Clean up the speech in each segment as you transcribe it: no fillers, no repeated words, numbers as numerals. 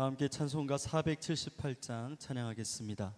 다 함께 찬송가 478장 찬양하겠습니다.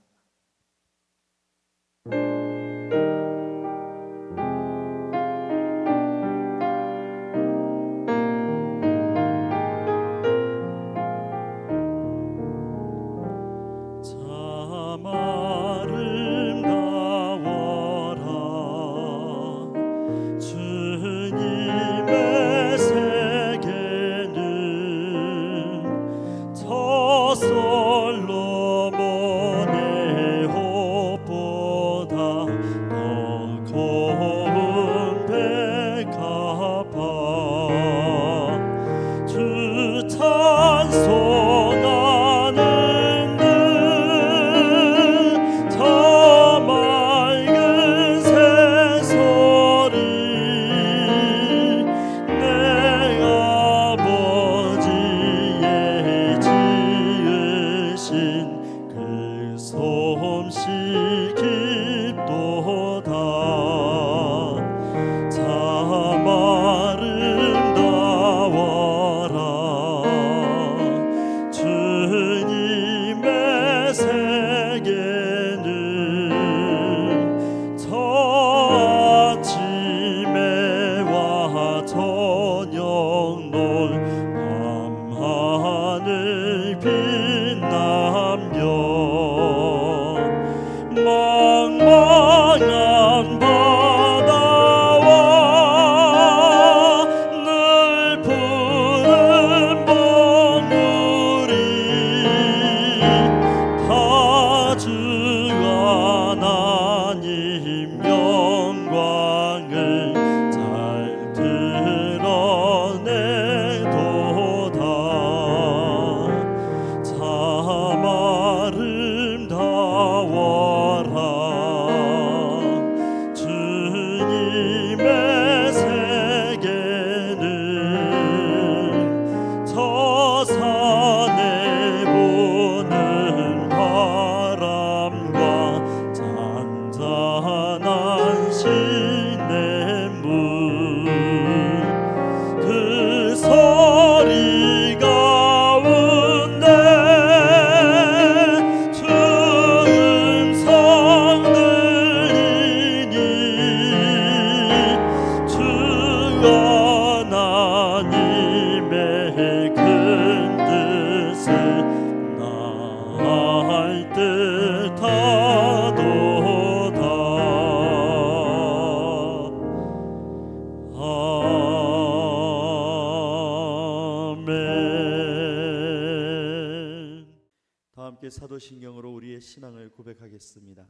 사도신경으로 우리의 신앙을 고백하겠습니다.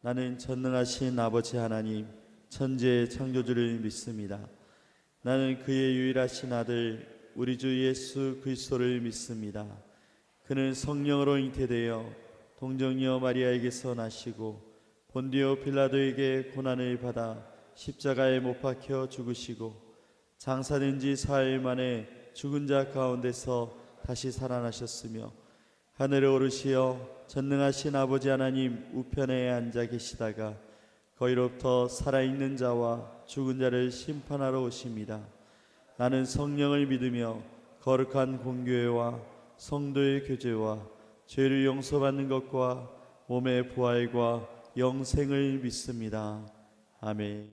나는 전능하신 아버지 하나님 천지의 창조주를 믿습니다. 나는 그의 유일하신 아들 우리 주 예수 그리스도를 믿습니다. 그는 성령으로 잉태되어 동정녀 마리아에게서 나시고 본디오 빌라도에게 고난을 받아 십자가에 못 박혀 죽으시고 장사된 지 사흘 만에 죽은 자 가운데서 다시 살아나셨으며 하늘에 오르시어 전능하신 아버지 하나님 우편에 앉아 계시다가 거기로부터 살아있는 자와 죽은 자를 심판하러 오십니다. 나는 성령을 믿으며 거룩한 공교회와 성도의 교제와 죄를 용서받는 것과 몸의 부활과 영생을 믿습니다. 아멘.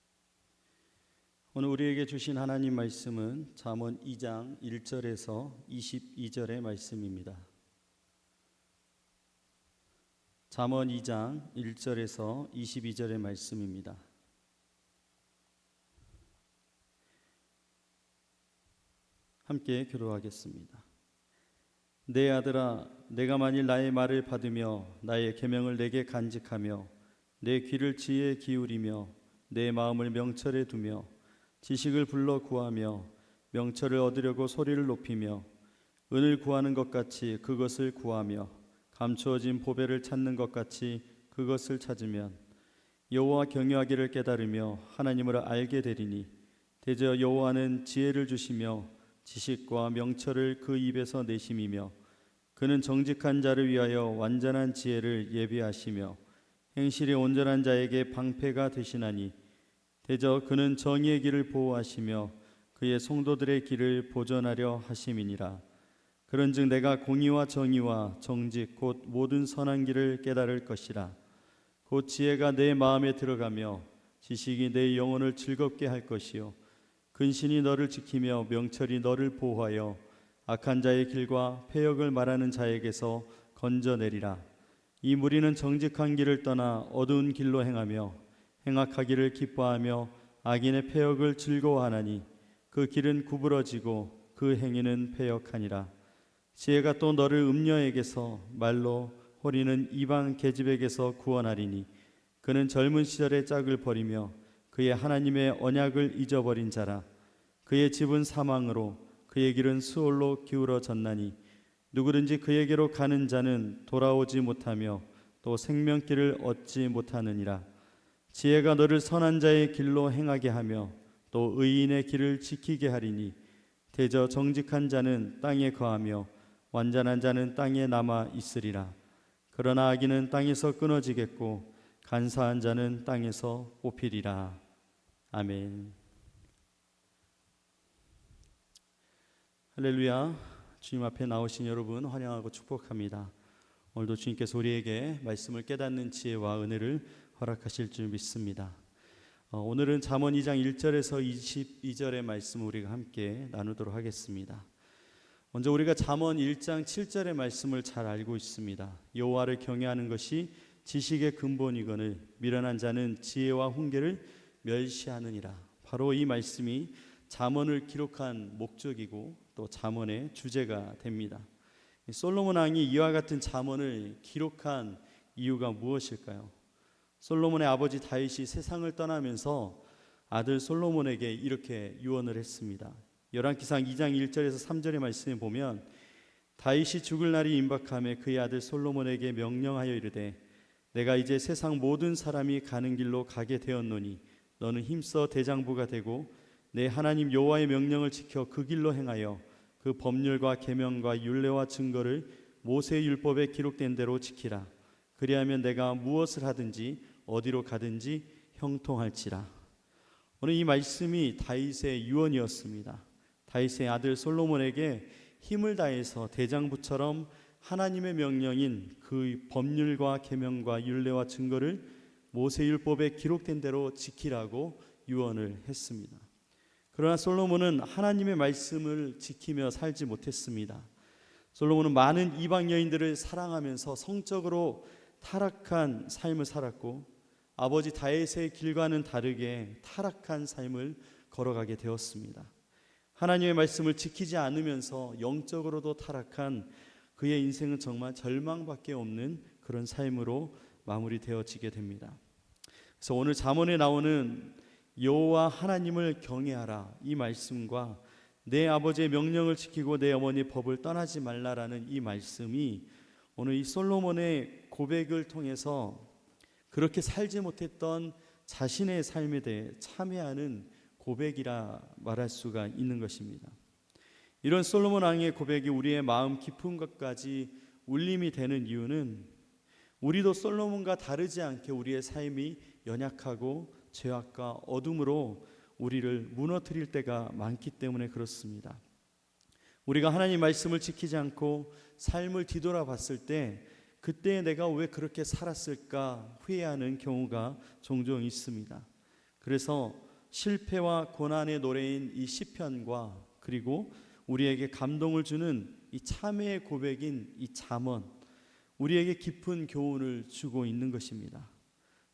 오늘 우리에게 주신 하나님 말씀은 잠언 2장 1절에서 22절의 말씀입니다. 잠언 2장 1절에서 22절의 말씀입니다. 함께 교독하겠습니다. 내 아들아, 내가 만일 나의 말을 받으며 나의 계명을 내게 간직하며 내 귀를 지혜에 기울이며 내 마음을 명철에 두며 지식을 불러 구하며 명철을 얻으려고 소리를 높이며 은을 구하는 것 같이 그것을 구하며 감추어진 보배를 찾는 것 같이 그것을 찾으면 여호와 경외하기를 깨달으며 하나님을 알게 되리니 대저 여호와는 지혜를 주시며 지식과 명철을 그 입에서 내심이며 그는 정직한 자를 위하여 완전한 지혜를 예비하시며 행실이 온전한 자에게 방패가 되시나니 대저 그는 정의의 길을 보호하시며 그의 성도들의 길을 보전하려 하심이니라. 그런즉 내가 공의와 정의와 정직 곧 모든 선한 길을 깨달을 것이라. 곧 지혜가 내 마음에 들어가며 지식이 내 영혼을 즐겁게 할 것이요 근신이 너를 지키며 명철이 너를 보호하여 악한 자의 길과 패역을 말하는 자에게서 건져내리라. 이 무리는 정직한 길을 떠나 어두운 길로 행하며 행악하기를 기뻐하며 악인의 패역을 즐거워하나니 그 길은 구부러지고 그 행위는 패역하니라. 지혜가 또 너를 음녀에게서 말로 호리는 이방 계집에게서 구원하리니 그는 젊은 시절의 짝을 버리며 그의 하나님의 언약을 잊어버린 자라. 그의 집은 사망으로 그의 길은 수월로 기울어졌나니 누구든지 그에게로 가는 자는 돌아오지 못하며 또 생명길을 얻지 못하느니라. 지혜가 너를 선한 자의 길로 행하게 하며 또 의인의 길을 지키게 하리니 대저 정직한 자는 땅에 거하며 완전한 자는 땅에 남아 있으리라. 그러나 악인은 땅에서 끊어지겠고 간사한 자는 땅에서 뽑히리라. 아멘. 할렐루야. 주님 앞에 나오신 여러분 환영하고 축복합니다. 오늘도 주님께서 우리에게 말씀을 깨닫는 지혜와 은혜를 허락하실 줄 믿습니다. 오늘은 잠언 2장 1절에서 22절의 말씀을 우리가 함께 나누도록 하겠습니다. 먼저 우리가 잠언 1장 7절의 말씀을 잘 알고 있습니다. 여호와를 경외하는 것이 지식의 근본이거늘 미련한 자는 지혜와 훈계를 멸시하느니라. 바로 이 말씀이 잠언을 기록한 목적이고 또 잠언의 주제가 됩니다. 솔로몬 왕이 이와 같은 잠언을 기록한 이유가 무엇일까요? 솔로몬의 아버지 다윗이 세상을 떠나면서 아들 솔로몬에게 이렇게 유언을 했습니다. 열왕기상 2장 1절에서 3절의 말씀에 보면 다윗이 죽을 날이 임박하며 그의 아들 솔로몬에게 명령하여 이르되 내가 이제 세상 모든 사람이 가는 길로 가게 되었노니 너는 힘써 대장부가 되고 내 하나님 여호와의 명령을 지켜 그 길로 행하여 그 법률과 계명과 율례와 증거를 모세의 율법에 기록된 대로 지키라. 그리하면 내가 무엇을 하든지 어디로 가든지 형통할지라. 오늘 이 말씀이 다윗의 유언이었습니다. 다윗의 아들 솔로몬에게 힘을 다해서 대장부처럼 하나님의 명령인 그 법률과 계명과 율례와 증거를 모세율법에 기록된 대로 지키라고 유언을 했습니다. 그러나 솔로몬은 하나님의 말씀을 지키며 살지 못했습니다. 솔로몬은 많은 이방 여인들을 사랑하면서 성적으로 타락한 삶을 살았고 아버지 다윗의 길과는 다르게 타락한 삶을 걸어가게 되었습니다. 하나님의 말씀을 지키지 않으면서 영적으로도 타락한 그의 인생은 정말 절망밖에 없는 그런 삶으로 마무리되어지게 됩니다. 그래서 오늘 잠언에 나오는 여호와 하나님을 경외하라 이 말씀과 내 아버지의 명령을 지키고 내 어머니의 법을 떠나지 말라라는 이 말씀이 오늘 이 솔로몬의 고백을 통해서 그렇게 살지 못했던 자신의 삶에 대해 참회하는 고백이라 말할 수가 있는 것입니다. 이런 솔로몬 왕의 고백이 우리의 마음 깊은 것까지 울림이 되는 이유는 우리도 솔로몬과 다르지 않게 우리의 삶이 연약하고 죄악과 어둠으로 우리를 무너뜨릴 때가 많기 때문에 그렇습니다. 우리가 하나님 말씀을 지키지 않고 삶을 뒤돌아봤을 때 그때 내가 왜 그렇게 살았을까 후회하는 경우가 종종 있습니다. 그래서 실패와 고난의 노래인 이 시편과 그리고 우리에게 감동을 주는 이 참회의 고백인 이 잠언, 우리에게 깊은 교훈을 주고 있는 것입니다.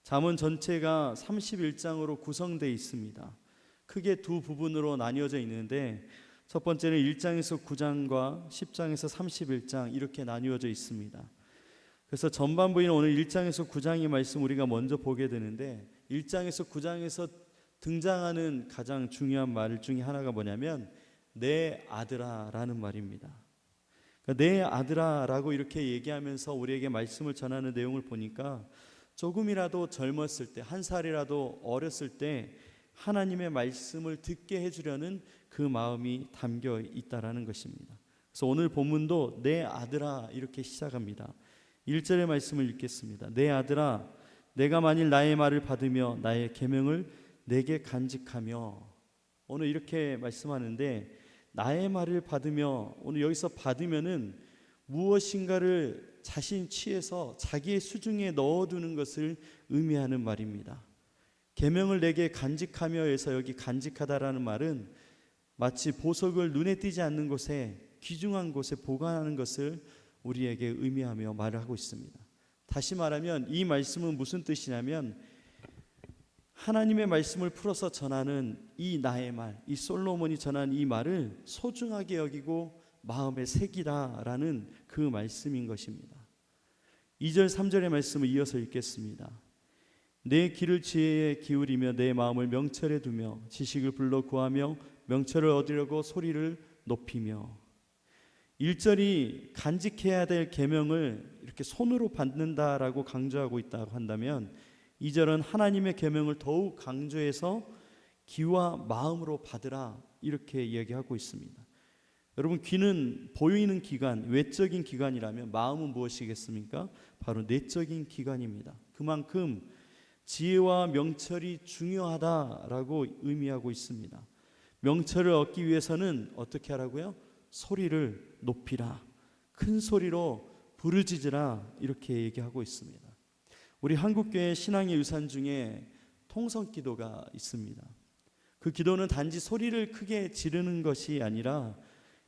잠언 전체가 31장으로 구성되어 있습니다. 크게 두 부분으로 나뉘어져 있는데 첫 번째는 1장에서 9장과 10장에서 31장 이렇게 나뉘어져 있습니다. 그래서 전반부인 오늘 1장에서 9장의 말씀 우리가 먼저 보게 되는데 1장에서 9장에서 등장하는 가장 중요한 말 중에 하나가 뭐냐면 내 아들아 라는 말입니다. 그러니까 내 아들아 라고 이렇게 얘기하면서 우리에게 말씀을 전하는 내용을 보니까 조금이라도 젊었을 때, 한 살이라도 어렸을 때 하나님의 말씀을 듣게 해주려는 그 마음이 담겨 있다라는 것입니다. 그래서 오늘 본문도 내 아들아 이렇게 시작합니다. 1절의 말씀을 읽겠습니다. 내 아들아 내가 만일 나의 말을 받으며 나의 계명을 내게 간직하며, 오늘 이렇게 말씀하는데 나의 말을 받으며, 오늘 여기서 받으면은 무엇인가를 자신 취해서 자기의 수중에 넣어두는 것을 의미하는 말입니다. 계명을 내게 간직하며 해서 여기 간직하다라는 말은 마치 보석을 눈에 띄지 않는 곳에, 귀중한 곳에 보관하는 것을 우리에게 의미하며 말을 하고 있습니다. 다시 말하면 이 말씀은 무슨 뜻이냐면, 하나님의 말씀을 풀어서 전하는 이 나의 말, 이 솔로몬이 전한 이 말을 소중하게 여기고 마음에 새기라라는 그 말씀인 것입니다. 2절 3절의 말씀을 이어서 읽겠습니다. 내 귀를 지혜에 기울이며 내 마음을 명철에 두며 지식을 불러 구하며 명철을 얻으려고 소리를 높이며. 1절이 간직해야 될 계명을 이렇게 손으로 받는다라고 강조하고 있다고 한다면, 2절은 하나님의 계명을 더욱 강조해서 귀와 마음으로 받으라, 이렇게 이야기하고 있습니다. 여러분, 귀는 보이는 기관, 외적인 기관이라면 마음은 무엇이겠습니까? 바로 내적인 기관입니다. 그만큼 지혜와 명철이 중요하다라고 의미하고 있습니다. 명철을 얻기 위해서는 어떻게 하라고요? 소리를 높이라, 큰 소리로 부르짖으라, 이렇게 얘기하고 있습니다. 우리 한국교회 신앙의 유산 중에 통성기도가 있습니다. 그 기도는 단지 소리를 크게 지르는 것이 아니라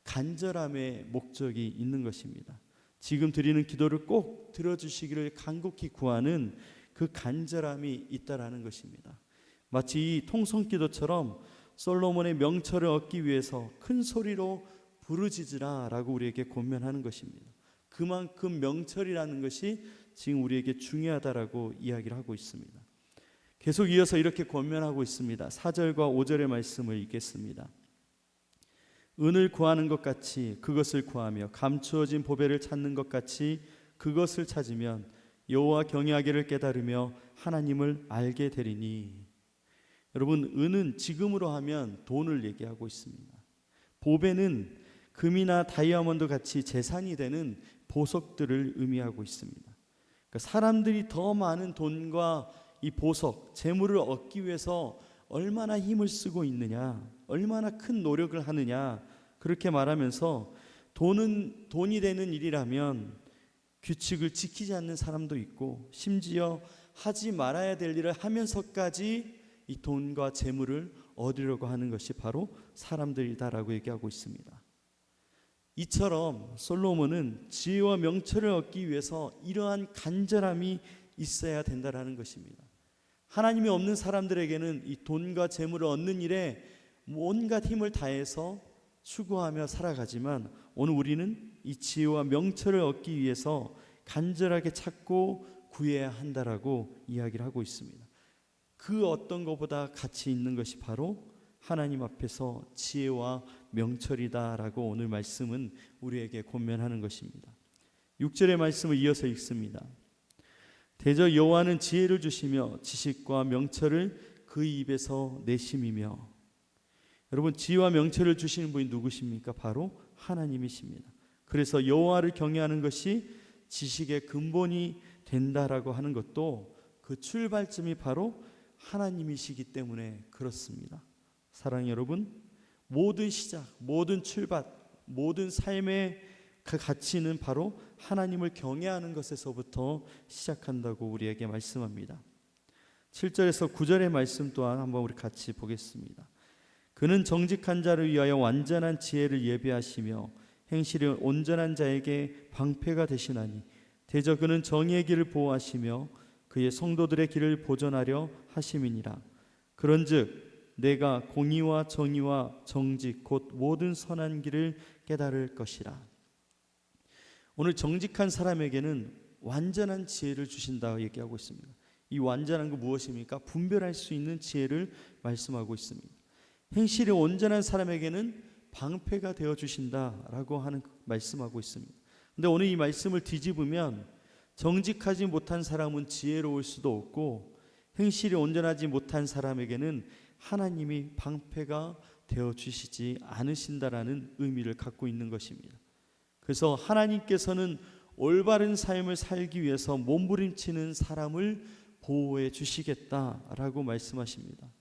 간절함의 목적이 있는 것입니다. 지금 드리는 기도를 꼭 들어주시기를 간곡히 구하는 그 간절함이 있다라는 것입니다. 마치 이 통성기도처럼 솔로몬의 명철을 얻기 위해서 큰 소리로 부르짖으라라고 우리에게 권면하는 것입니다. 그만큼 명철이라는 것이 지금 우리에게 중요하다라고 이야기를 하고 있습니다. 계속 이어서 이렇게 권면하고 있습니다. 4절과 5절의 말씀을 읽겠습니다. 은을 구하는 것 같이 그것을 구하며 감추어진 보배를 찾는 것 같이 그것을 찾으면 여호와 경외하기를 깨달으며 하나님을 알게 되리니. 여러분, 은은 지금으로 하면 돈을 얘기하고 있습니다. 보배는 금이나 다이아몬드 같이 재산이 되는 보석들을 의미하고 있습니다. 그러니까 사람들이 더 많은 돈과 이 보석, 재물을 얻기 위해서 얼마나 힘을 쓰고 있느냐, 얼마나 큰 노력을 하느냐, 그렇게 말하면서 돈은 돈이 되는 일이라면 규칙을 지키지 않는 사람도 있고, 심지어 하지 말아야 될 일을 하면서까지 이 돈과 재물을 얻으려고 하는 것이 바로 사람들이다라고 얘기하고 있습니다. 이처럼 솔로몬은 지혜와 명철을 얻기 위해서 이러한 간절함이 있어야 된다라는 것입니다. 하나님이 없는 사람들에게는 이 돈과 재물을 얻는 일에 온갖 힘을 다해서 추구하며 살아가지만, 오늘 우리는 이 지혜와 명철을 얻기 위해서 간절하게 찾고 구해야 한다라고 이야기를 하고 있습니다. 그 어떤 것보다 가치 있는 것이 바로 하나님 앞에서 지혜와 명철이다라고 오늘 말씀은 우리에게 권면하는 것입니다. 6절의 말씀을 이어서 읽습니다. 대저 여호와는 지혜를 주시며 지식과 명철을 그 입에서 내심이며. 여러분, 지혜와 명철을 주시는 분이 누구십니까? 바로 하나님이십니다. 그래서 여호와를 경외하는 것이 지식의 근본이 된다라고 하는 것도 그 출발점이 바로 하나님이시기 때문에 그렇습니다. 사랑하는 여러분, 모든 시작, 모든 출발, 모든 삶의 그 가치는 바로 하나님을 경외하는 것에서부터 시작한다고 우리에게 말씀합니다. 7절에서 9절의 말씀 또한 한번 우리 같이 보겠습니다. 그는 정직한 자를 위하여 완전한 지혜를 예비하시며 행실이 온전한 자에게 방패가 되시나니 대저 그는 정의의 길을 보호하시며 그의 성도들의 길을 보전하려 하심이니라. 그런즉 내가 공의와 정의와 정직 곧 모든 선한 길을 깨달을 것이라. 오늘 정직한 사람에게는 완전한 지혜를 주신다 얘기하고 있습니다. 이 완전한 거 무엇입니까? 분별할 수 있는 지혜를 말씀하고 있습니다. 행실이 온전한 사람에게는 방패가 되어 주신다라고 하는 말씀하고 있습니다. 근데 오늘 이 말씀을 뒤집으면 정직하지 못한 사람은 지혜로울 수도 없고 행실이 온전하지 못한 사람에게는 하나님이 방패가 되어 주시지 않으신다라는 의미를 갖고 있는 것입니다. 그래서 하나님께서는 올바른 삶을 살기 위해서 몸부림치는 사람을 보호해 주시겠다라고 말씀하십니다.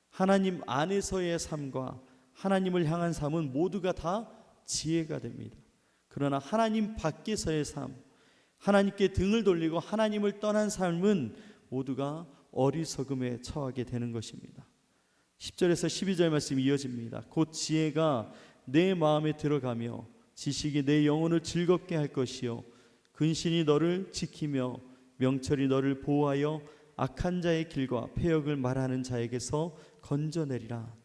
하나님 안에서의 삶과 하나님을 향한 삶은 모두가 다 지혜가 됩니다. 그러나 하나님 밖에서의 삶, 하나님께 등을 돌리고 하나님을 떠난 삶은 모두가 어리석음에 처하게 되는 것입니다. 10절에서 12절 말씀이 이어집니다. 곧 지혜가 내 마음에 들어가며 지식이 내 영혼을 즐겁게 할 것이요 근신이 너를 지키며 명철이 너를 보호하여 악한 자의 길과 패역을 말하는 자에게서 건져내리라.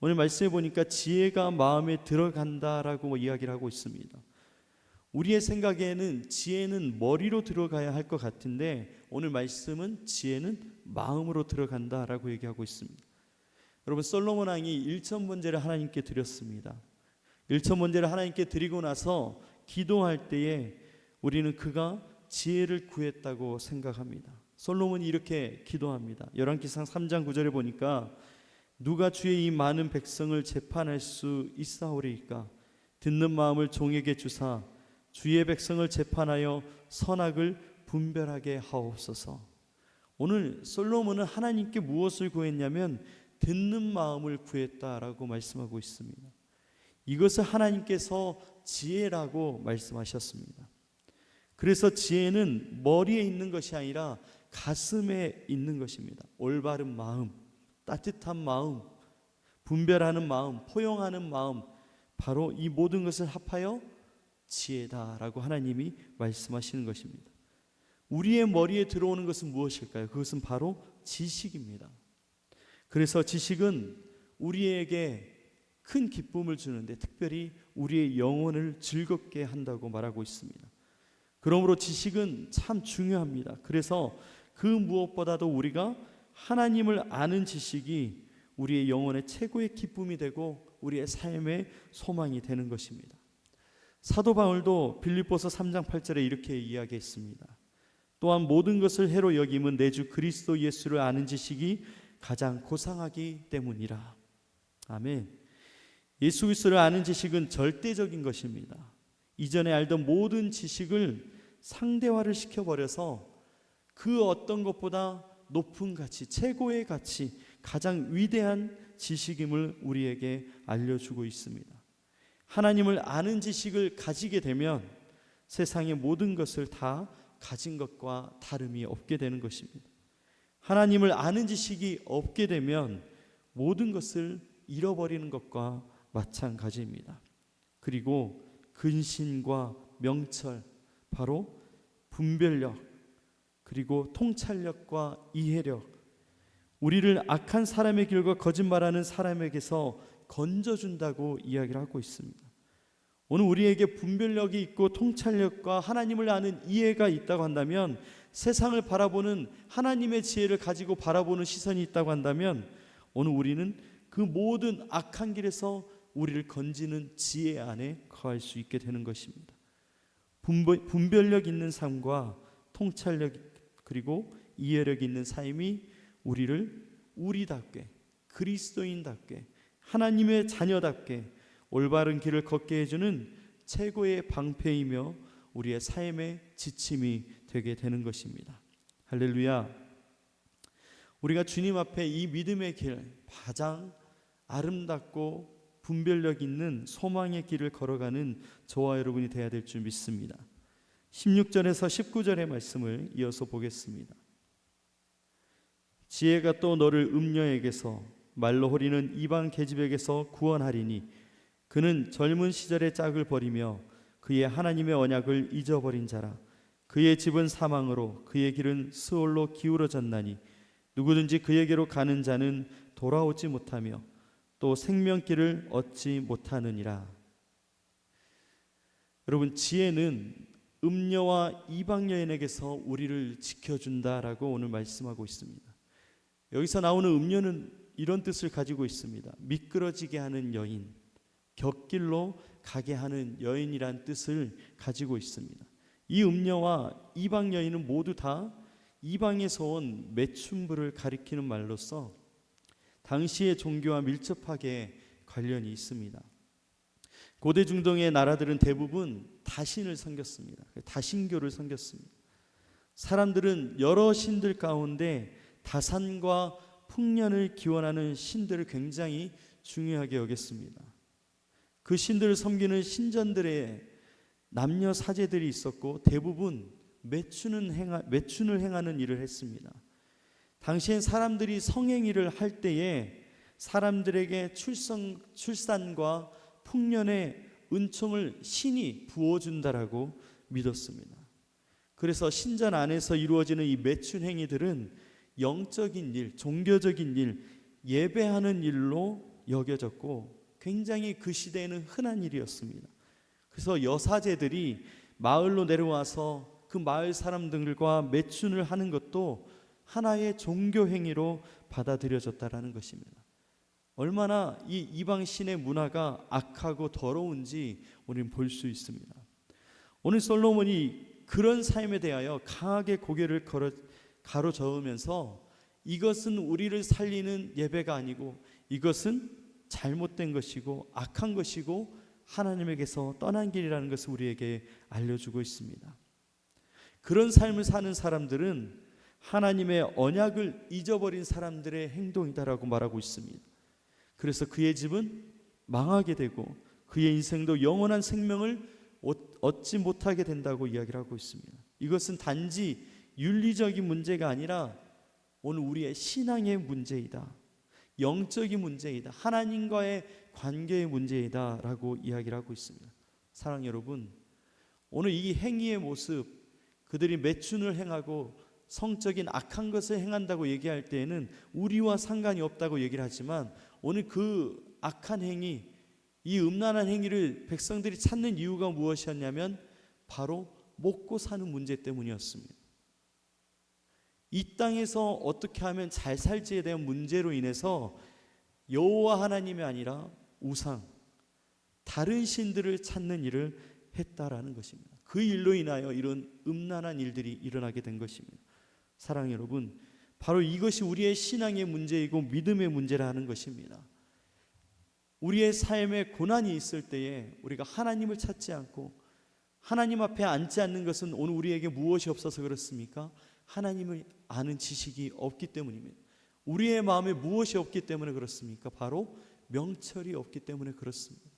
오늘 말씀해 보니까 지혜가 마음에 들어간다라고 이야기를 하고 있습니다. 우리의 생각에는 지혜는 머리로 들어가야 할 것 같은데 오늘 말씀은 지혜는 마음으로 들어간다라고 얘기하고 있습니다. 여러분, 솔로몬 왕이 일천번제를 하나님께 드렸습니다. 일천번제를 하나님께 드리고 나서 기도할 때에 우리는 그가 지혜를 구했다고 생각합니다. 솔로몬이 이렇게 기도합니다. 열왕기상 3장 9절에 보니까 누가 주의 이 많은 백성을 재판할 수 있사오리이까? 듣는 마음을 종에게 주사 주의 백성을 재판하여 선악을 분별하게 하옵소서. 오늘 솔로몬은 하나님께 무엇을 구했냐면 듣는 마음을 구했다라고 말씀하고 있습니다. 이것을 하나님께서 지혜라고 말씀하셨습니다. 그래서 지혜는 머리에 있는 것이 아니라 가슴에 있는 것입니다. 올바른 마음, 따뜻한 마음, 분별하는 마음, 포용하는 마음, 바로 이 모든 것을 합하여 지혜다라고 하나님이 말씀하시는 것입니다. 우리의 머리에 들어오는 것은 무엇일까요? 그것은 바로 지식입니다. 그래서 지식은 우리에게 큰 기쁨을 주는데 특별히 우리의 영혼을 즐겁게 한다고 말하고 있습니다. 그러므로 지식은 참 중요합니다. 그래서 그 무엇보다도 우리가 하나님을 아는 지식이 우리의 영혼의 최고의 기쁨이 되고 우리의 삶의 소망이 되는 것입니다. 사도 바울도 빌립보서 3장 8절에 이렇게 이야기했습니다. 또한 모든 것을 해로 여김은 내 주 그리스도 예수를 아는 지식이 가장 고상하기 때문이라. 아멘. 예수 그리스도를 아는 지식은 절대적인 것입니다. 이전에 알던 모든 지식을 상대화를 시켜버려서 그 어떤 것보다 높은 가치, 최고의 가치, 가장 위대한 지식임을 우리에게 알려주고 있습니다. 하나님을 아는 지식을 가지게 되면 세상의 모든 것을 다 가진 것과 다름이 없게 되는 것입니다. 하나님을 아는 지식이 없게 되면 모든 것을 잃어버리는 것과 마찬가지입니다. 그리고 근신과 명철, 바로 분별력, 그리고 통찰력과 이해력, 우리를 악한 사람의 길과 거짓말하는 사람에게서 건져준다고 이야기를 하고 있습니다. 오늘 우리에게 분별력이 있고 통찰력과 하나님을 아는 이해가 있다고 한다면, 세상을 바라보는 하나님의 지혜를 가지고 바라보는 시선이 있다고 한다면, 오늘 우리는 그 모든 악한 길에서 우리를 건지는 지혜 안에 거할 수 있게 되는 것입니다. 분별력 있는 삶과 통찰력 그리고 이해력 있는 삶이 우리를 우리답게, 그리스도인답게, 하나님의 자녀답게 올바른 길을 걷게 해주는 최고의 방패이며 우리의 삶의 지침이 되게 되는 것입니다. 할렐루야. 우리가 주님 앞에 이 믿음의 길, 가장 아름답고 분별력 있는 소망의 길을 걸어가는 저와 여러분이 되어야 될 줄 믿습니다. 16절에서 19절의 말씀을 이어서 보겠습니다. 지혜가 또 너를 음녀에게서 말로 호리는 이방 계집에게서 구원하리니 그는 젊은 시절의 짝을 버리며 그의 하나님의 언약을 잊어버린 자라. 그의 집은 사망으로 그의 길은 스올로 기울어졌나니 누구든지 그에게로 가는 자는 돌아오지 못하며 또 생명길을 얻지 못하느니라. 여러분, 지혜는 음녀와 이방 여인에게서 우리를 지켜준다라고 오늘 말씀하고 있습니다. 여기서 나오는 음녀는 이런 뜻을 가지고 있습니다. 미끄러지게 하는 여인, 곁길로 가게 하는 여인이란 뜻을 가지고 있습니다. 이 음녀와 이방 여인은 모두 다 이방에서 온 매춘부를 가리키는 말로서 당시의 종교와 밀접하게 관련이 있습니다. 고대 중동의 나라들은 대부분 다신을 섬겼습니다. 다신교를 섬겼습니다. 사람들은 여러 신들 가운데 다산과 풍년을 기원하는 신들을 굉장히 중요하게 여겼습니다. 그 신들을 섬기는 신전들의 남녀 사제들이 있었고 대부분 매춘을 행하는 일을 했습니다. 당시엔 사람들이 성행위를 할 때에 사람들에게 출산과 풍년의 은총을 신이 부어준다라고 믿었습니다. 그래서 신전 안에서 이루어지는 이 매춘 행위들은 영적인 일, 종교적인 일, 예배하는 일로 여겨졌고 굉장히 그 시대에는 흔한 일이었습니다. 그래서 여사제들이 마을로 내려와서 그 마을 사람들과 매춘을 하는 것도 하나의 종교 행위로 받아들여졌다라는 것입니다. 얼마나 이 이방 신의 문화가 악하고 더러운지 우리는 볼 수 있습니다. 오늘 솔로몬이 그런 삶에 대하여 강하게 고개를 가로저으면서 이것은 우리를 살리는 예배가 아니고 이것은 잘못된 것이고 악한 것이고 하나님에게서 떠난 길이라는 것을 우리에게 알려주고 있습니다. 그런 삶을 사는 사람들은 하나님의 언약을 잊어버린 사람들의 행동이다라고 말하고 있습니다. 그래서 그의 집은 망하게 되고 그의 인생도 영원한 생명을 얻지 못하게 된다고 이야기를 하고 있습니다. 이것은 단지 윤리적인 문제가 아니라 오늘 우리의 신앙의 문제이다. 영적인 문제이다. 하나님과의 관계의 문제이다 라고 이야기를 하고 있습니다. 사랑하는 여러분, 오늘 이 행위의 모습, 그들이 매춘을 행하고 성적인 악한 것을 행한다고 얘기할 때에는 우리와 상관이 없다고 얘기를 하지만 오늘 그 악한 행위, 이 음란한 행위를 백성들이 찾는 이유가 무엇이었냐면 바로 먹고 사는 문제 때문이었습니다. 이 땅에서 어떻게 하면 잘 살지에 대한 문제로 인해서 여호와 하나님이 아니라 우상, 다른 신들을 찾는 일을 했다라는 것입니다. 그 일로 인하여 이런 음란한 일들이 일어나게 된 것입니다. 사랑하는 여러분, 바로 이것이 우리의 신앙의 문제이고 믿음의 문제라는 것입니다. 우리의 삶에 고난이 있을 때에 우리가 하나님을 찾지 않고 하나님 앞에 앉지 않는 것은 오늘 우리에게 무엇이 없어서 그렇습니까? 하나님을 아는 지식이 없기 때문입니다. 우리의 마음에 무엇이 없기 때문에 그렇습니까? 바로 명철이 없기 때문에 그렇습니다.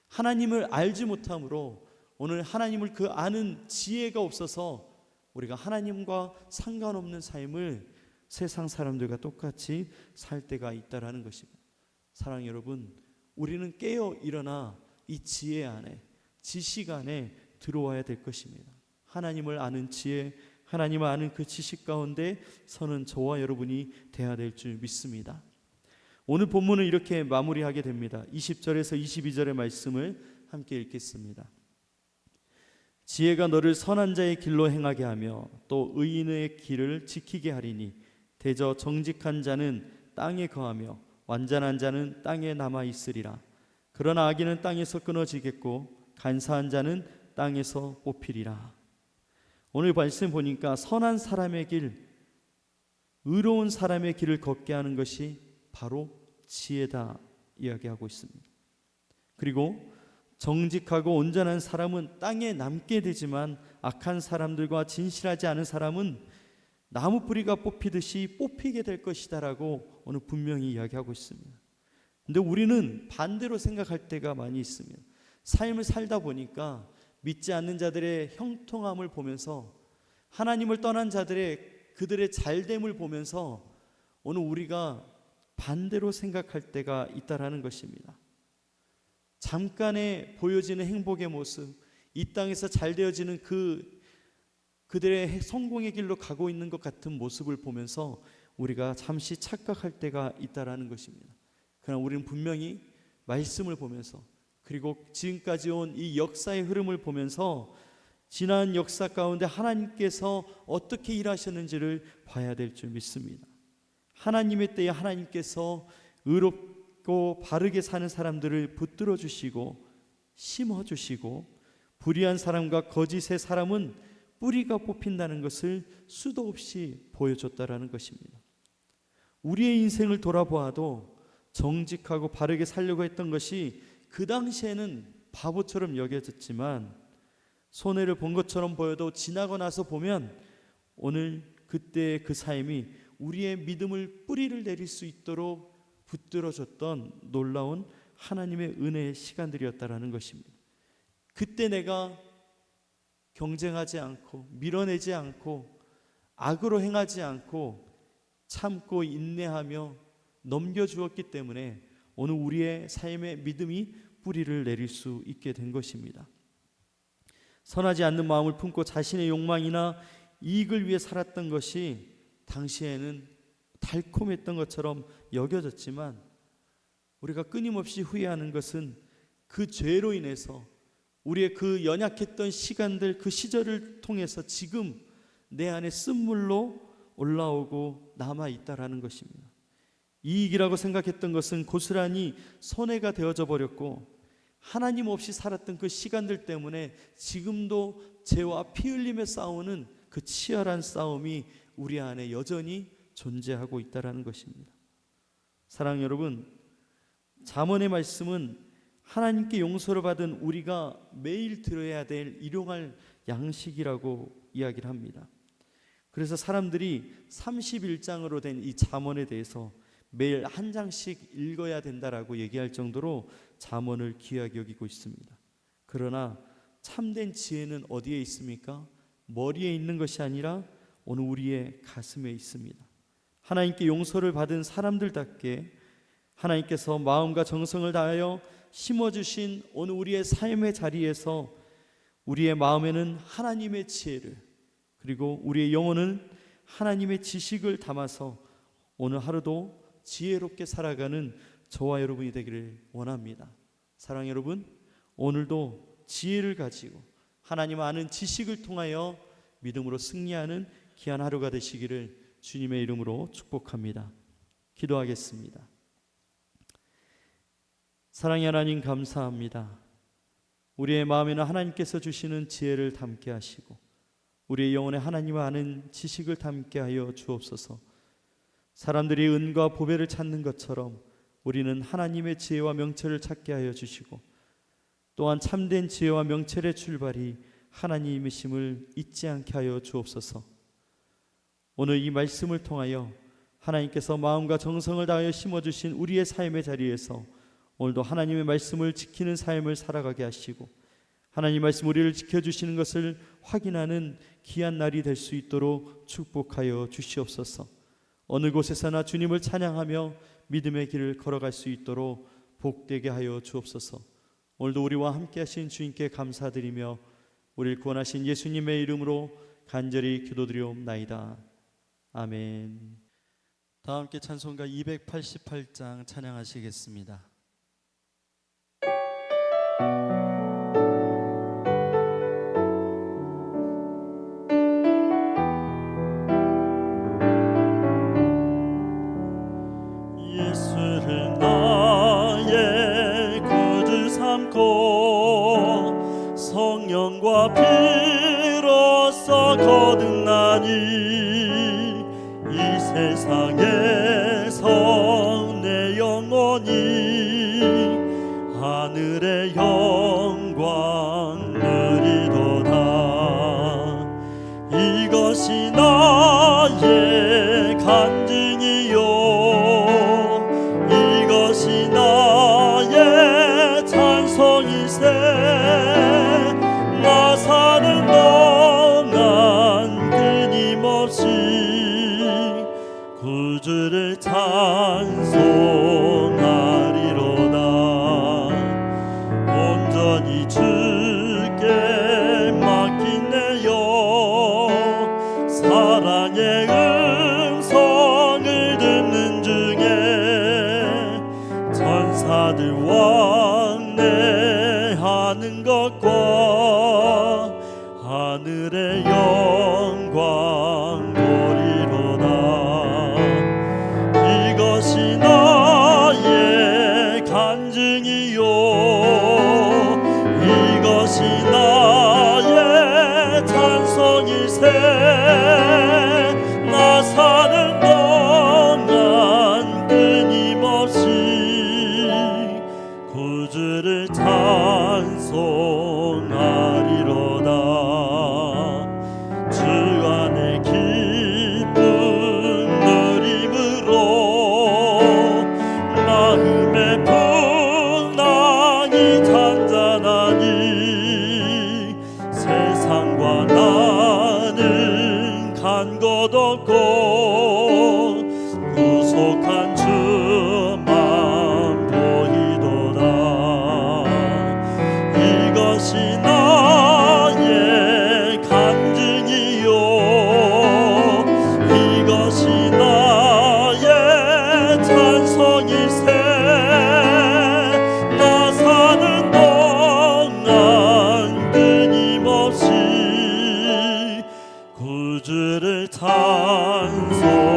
하나님을 알지 못함으로 오늘 하나님을 그 아는 지혜가 없어서 우리가 하나님과 상관없는 삶을 세상 사람들과 똑같이 살 때가 있다라는 것입니다. 사랑하는 여러분, 우리는 깨어 일어나 이 지혜 안에, 지식 안에 들어와야 될 것입니다. 하나님을 아는 지혜, 하나님을 아는 그 지식 가운데 서는 저와 여러분이 되어야 될 줄 믿습니다. 오늘 본문은 이렇게 마무리하게 됩니다. 20절에서 22절의 말씀을 함께 읽겠습니다. 지혜가 너를 선한 자의 길로 행하게 하며 또 의인의 길을 지키게 하리니 대저 정직한 자는 땅에 거하며 완전한 자는 땅에 남아 있으리라. 그러나 악인은 땅에서 끊어지겠고 간사한 자는 땅에서 뽑히리라. 오늘 말씀 보니까 선한 사람의 길, 의로운 사람의 길을 걷게 하는 것이 바로 지혜다 이야기하고 있습니다. 그리고 정직하고 온전한 사람은 땅에 남게 되지만 악한 사람들과 진실하지 않은 사람은 나무 뿌리가 뽑히듯이 뽑히게 될 것이다 라고 오늘 분명히 이야기하고 있습니다. 근데 우리는 반대로 생각할 때가 많이 있습니다. 삶을 살다 보니까 믿지 않는 자들의 형통함을 보면서 하나님을 떠난 자들의 그들의 잘됨을 보면서 오늘 우리가 반대로 생각할 때가 있다라는 것입니다. 잠깐에 보여지는 행복의 모습, 이 땅에서 잘 되어지는 그들의 성공의 길로 가고 있는 것 같은 모습을 보면서 우리가 잠시 착각할 때가 있다라는 것입니다. 그러나 우리는 분명히 말씀을 보면서 그리고 지금까지 온 이 역사의 흐름을 보면서 지난 역사 가운데 하나님께서 어떻게 일하셨는지를 봐야 될 줄 믿습니다. 하나님의 때에 하나님께서 의롭고 바르게 사는 사람들을 붙들어 주시고 심어 주시고 불의한 사람과 거짓의 사람은 뿌리가 뽑힌다는 것을 수도 없이 보여줬다라는 것입니다. 우리의 인생을 돌아보아도 정직하고 바르게 살려고 했던 것이 그 당시에는 바보처럼 여겨졌지만 손해를 본 것처럼 보여도 지나고 나서 보면 오늘 그때의 그 삶이 우리의 믿음을 뿌리를 내릴 수 있도록 붙들어줬던 놀라운 하나님의 은혜의 시간들이었다라는 것입니다. 그때 내가 경쟁하지 않고 밀어내지 않고 악으로 행하지 않고 참고 인내하며 넘겨주었기 때문에 오늘 우리의 삶의 믿음이 뿌리를 내릴 수 있게 된 것입니다. 선하지 않는 마음을 품고 자신의 욕망이나 이익을 위해 살았던 것이 당시에는 달콤했던 것처럼 여겨졌지만 우리가 끊임없이 후회하는 것은 그 죄로 인해서 우리의 그 연약했던 시간들, 그 시절을 통해서 지금 내 안에 쓴물로 올라오고 남아있다라는 것입니다. 이익이라고 생각했던 것은 고스란히 손해가 되어져 버렸고, 하나님 없이 살았던 그 시간들 때문에 지금도 죄와 피 흘리며 싸우는 그 치열한 싸움이 우리 안에 여전히 존재하고 있다는 것입니다. 사랑하는 여러분, 잠언의 말씀은 하나님께 용서를 받은 우리가 매일 들어야 될 일용할 양식이라고 이야기를 합니다. 그래서 사람들이 31장으로 된 이 잠언에 대해서 매일 한 장씩 읽어야 된다라고 얘기할 정도로 잠언을 귀하게 여기고 있습니다. 그러나 참된 지혜는 어디에 있습니까? 머리에 있는 것이 아니라 오늘 우리의 가슴에 있습니다. 하나님께 용서를 받은 사람들답게 하나님께서 마음과 정성을 다하여 심어주신 오늘 우리의 삶의 자리에서 우리의 마음에는 하나님의 지혜를, 그리고 우리의 영혼은 하나님의 지식을 담아서 오늘 하루도 지혜롭게 살아가는 저와 여러분이 되기를 원합니다. 사랑하는 여러분, 오늘도 지혜를 가지고 하나님 아는 지식을 통하여 믿음으로 승리하는 귀한 하루가 되시기를 주님의 이름으로 축복합니다. 기도하겠습니다. 사랑의 하나님, 감사합니다. 우리의 마음에는 하나님께서 주시는 지혜를 담게 하시고 우리의 영혼에 하나님을 아는 지식을 담게 하여 주옵소서. 사람들이 은과 보배를 찾는 것처럼 우리는 하나님의 지혜와 명철을 찾게 하여 주시고, 또한 참된 지혜와 명철의 출발이 하나님이심을 잊지 않게 하여 주옵소서. 오늘 이 말씀을 통하여 하나님께서 마음과 정성을 다하여 심어주신 우리의 삶의 자리에서 오늘도 하나님의 말씀을 지키는 삶을 살아가게 하시고, 하나님 말씀 우리를 지켜주시는 것을 확인하는 귀한 날이 될 수 있도록 축복하여 주시옵소서. 어느 곳에서나 주님을 찬양하며 믿음의 길을 걸어갈 수 있도록 복되게 하여 주옵소서. 오늘도 우리와 함께 하신 주님께 감사드리며 우리를 구원하신 예수님의 이름으로 간절히 기도드리옵나이다. 아멘. 다 함께 찬송가 288장 찬양하시겠습니다. 예수를 나의 구주 삼고 성령과 피로써 거듭나니 이 세상에서 내 영혼이 하늘의 영광 누리도다. 이것이 나의 간증이요, 이것이 나의 찬송이세. 나 사는 동안 끊임없이 구주를 찬송하리로다. 온전히 주께 맡긴 내 영, 사랑의 음성을 듣는 중에 천사들 왕래하는 것과 하늘의 영광 보리로다. 이것이 나의 간증이요, 이것이 나의 찬송이세. 나 사는 동안 끊임없이 구주를 찬송하리로다. 주 안에 기쁨 누림으로 나 딴 것 없고 구속한 주만 보이도다. 이것이 나의 간증이요 이것이 나의 찬송일세. 나 사는 동안 끊임없이 구주를 찬송